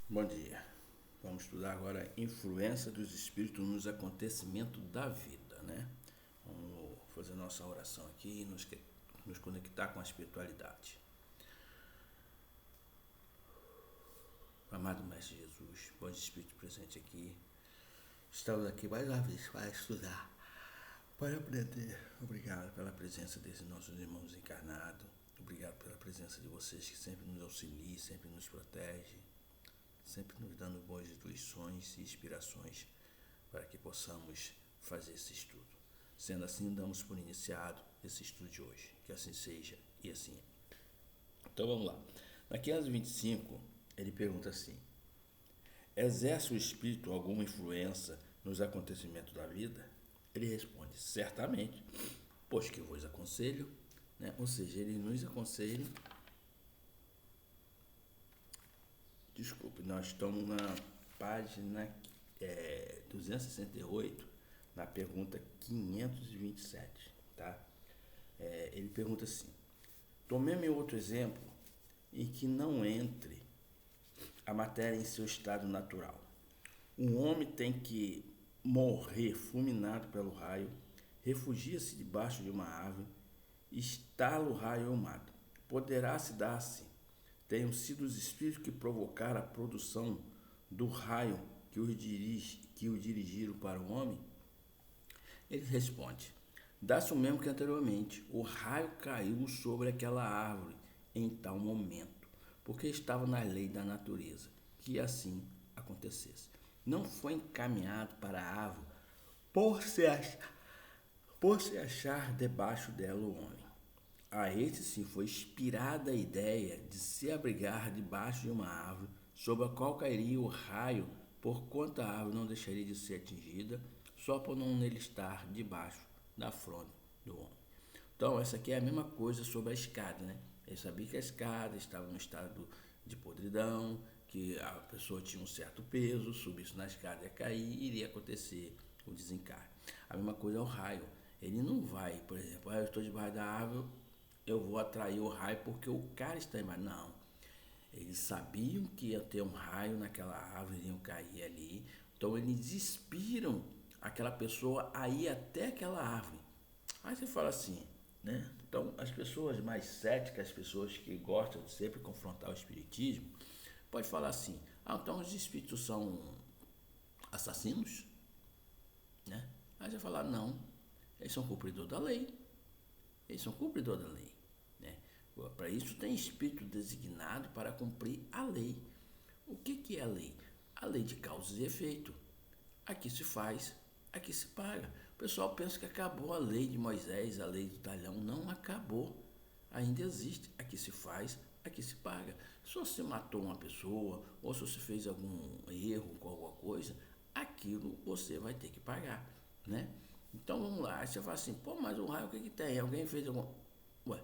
Bom dia. Vamos estudar agora a influência dos espíritos nos acontecimentos da vida, né? Vamos fazer nossa oração aqui e nos conectar com a espiritualidade. Amado Mestre Jesus, bom Espírito presente aqui, estamos aqui mais uma vez para estudar, para aprender. Obrigado pela presença desses nossos irmãos encarnados. Obrigado pela presença de vocês que sempre nos auxiliam, sempre nos protegem, sempre nos dando boas intuições e inspirações para que possamos fazer esse estudo. Sendo assim, damos por iniciado esse estudo de hoje. Que assim seja e assim é. Então vamos lá. Na 525, ele pergunta assim: exerce o espírito alguma influência nos acontecimentos da vida? Ele responde: certamente, pois que vos aconselho, né? Ou seja, ele nos aconselha. Desculpe, nós estamos na página 268, na pergunta 527, tá? Ele pergunta assim: tomemos outro exemplo em que não entre a matéria em seu estado natural. Um homem tem que morrer fulminado pelo raio, refugia-se debaixo de uma árvore, estala o raio e o mata. Poderá se dar assim: tenham sido os espíritos que provocaram a produção do raio que o dirigiram para o homem? Ele responde: dá-se o mesmo que anteriormente. O raio caiu sobre aquela árvore em tal momento, porque estava na lei da natureza que assim acontecesse. Não foi encaminhado para a árvore por se achar debaixo dela o homem. A este sim foi inspirada a ideia de se abrigar debaixo de uma árvore sobre a qual cairia o raio, porquanto a árvore não deixaria de ser atingida, só por não nele estar debaixo da fronte do homem. Então, essa aqui é a mesma coisa sobre a escada, né? Ele sabia que a escada estava no estado de podridão, que a pessoa tinha um certo peso, subisse na escada ia cair e iria acontecer o desencarne. A mesma coisa é o raio. Ele não vai, por exemplo, eu estou debaixo da árvore, eu vou atrair o raio porque o cara está embaixo. Não. Eles sabiam que ia ter um raio naquela árvore, iam cair ali. Então eles inspiram aquela pessoa a ir até aquela árvore. Aí você fala assim, né? Então as pessoas mais céticas, as pessoas que gostam de sempre confrontar o espiritismo, pode falar assim: ah, então os espíritos são assassinos, né? Aí você fala: não, eles são cumpridores da lei. Eles são cumpridores da lei, né? Para isso tem espírito designado para cumprir a lei. O que é a lei? A lei de causas e efeito. Aqui se faz, aqui se paga. O pessoal pensa que acabou a lei de Moisés, a lei do talhão. Não acabou. Ainda existe. Aqui se faz, aqui se paga. Se você matou uma pessoa, ou se você fez algum erro com alguma coisa, aquilo você vai ter que pagar, né? Então vamos lá. Aí você fala assim: pô, mas o raio o que tem? Alguém fez alguma. Ué,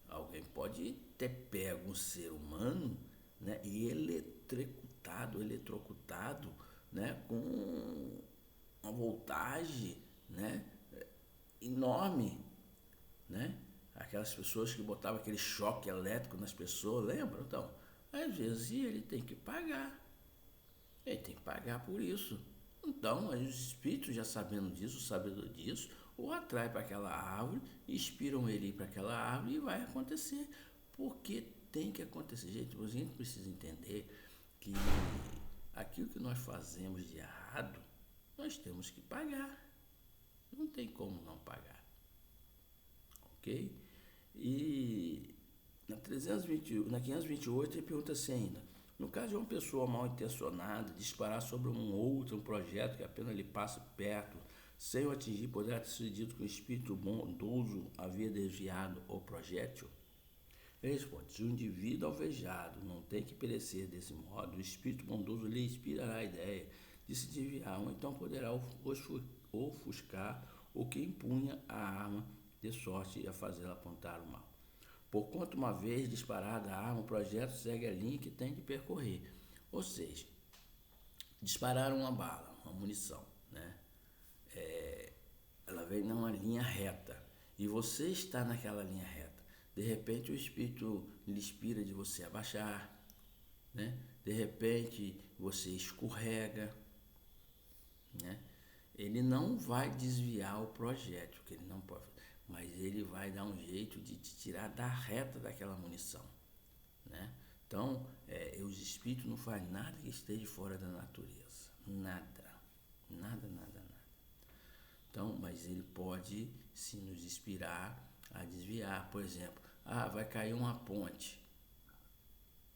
alguém pode ter pego um ser humano, né, e eletrocutado, né, com uma voltagem, né, enorme, né? Aquelas pessoas que botavam aquele choque elétrico nas pessoas, lembra? Então, às vezes ele tem que pagar. Ele tem que pagar por isso. Então, os espíritos, já sabendo disso, sabendo disso, o atraem para aquela árvore, inspiram ele para aquela árvore e vai acontecer. Porque tem que acontecer. Gente, a gente precisa entender que aquilo que nós fazemos de errado, nós temos que pagar. Não tem como não pagar. Ok? E na 528 ele pergunta assim ainda: no caso de uma pessoa mal intencionada disparar sobre um projeto que apenas lhe passa perto, sem o atingir, poderá ter sido dito que o espírito bondoso havia desviado o projétil? Ele responde: se o indivíduo alvejado não tem que perecer desse modo, o espírito bondoso lhe inspirará a ideia de se desviar, ou então poderá ofuscar o que empunha a arma, de sorte a fazê-la apontar o mal. Porquanto, uma vez disparada a arma, o projeto segue a linha que tem de percorrer. Ou seja, dispararam uma bala, uma munição, né? Ela vem numa linha reta e você está naquela linha reta. De repente o espírito lhe inspira de você abaixar, né? de repente você escorrega, né? Ele não vai desviar o projétil, que ele não pode, mas ele vai dar um jeito de te tirar da reta daquela munição, né? Então, os espíritos não fazem nada que esteja fora da natureza, nada. Então, mas ele pode sim nos inspirar a desviar. Por exemplo, vai cair uma ponte,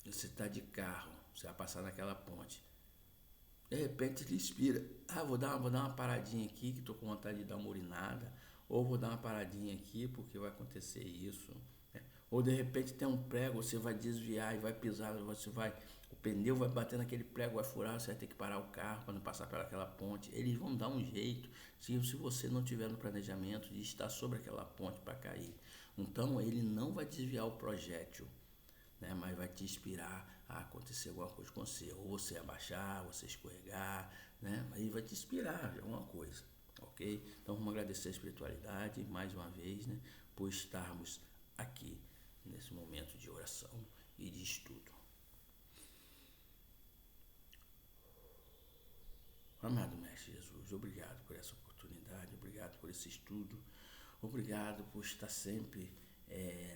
você está de carro, você vai passar naquela ponte. De repente ele inspira, vou dar uma paradinha aqui que estou com vontade de dar uma urinada, ou vou dar uma paradinha aqui porque vai acontecer isso, né? Ou de repente tem um prego, você vai desviar e vai pisar, o pneu vai bater naquele prego, vai furar, você vai ter que parar o carro para não passar pelaquela ponte. Eles vão dar um jeito, se você não tiver no planejamento de estar sobre aquela ponte para cair. Então ele não vai desviar o projétil, né? Mas vai te inspirar a acontecer alguma coisa com você, ou você abaixar, você escorregar, né? Aí vai te inspirar de alguma coisa, ok? Então vamos agradecer a espiritualidade mais uma vez, né? Por estarmos aqui nesse momento de oração e de estudo. Amado Mestre Jesus, obrigado por essa oportunidade, obrigado por esse estudo, obrigado por estar sempre,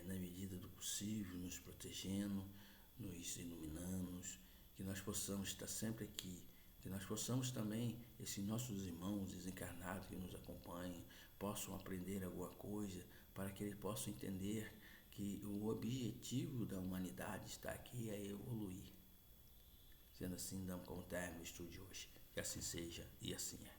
na medida do possível, nos protegendo, nos iluminando, que nós possamos estar sempre aqui, que nós possamos também, esses nossos irmãos desencarnados que nos acompanham, possam aprender alguma coisa, para que eles possam entender que o objetivo da humanidade está aqui é evoluir. Sendo assim, damos como término o estudo de hoje. Que assim seja e assim é.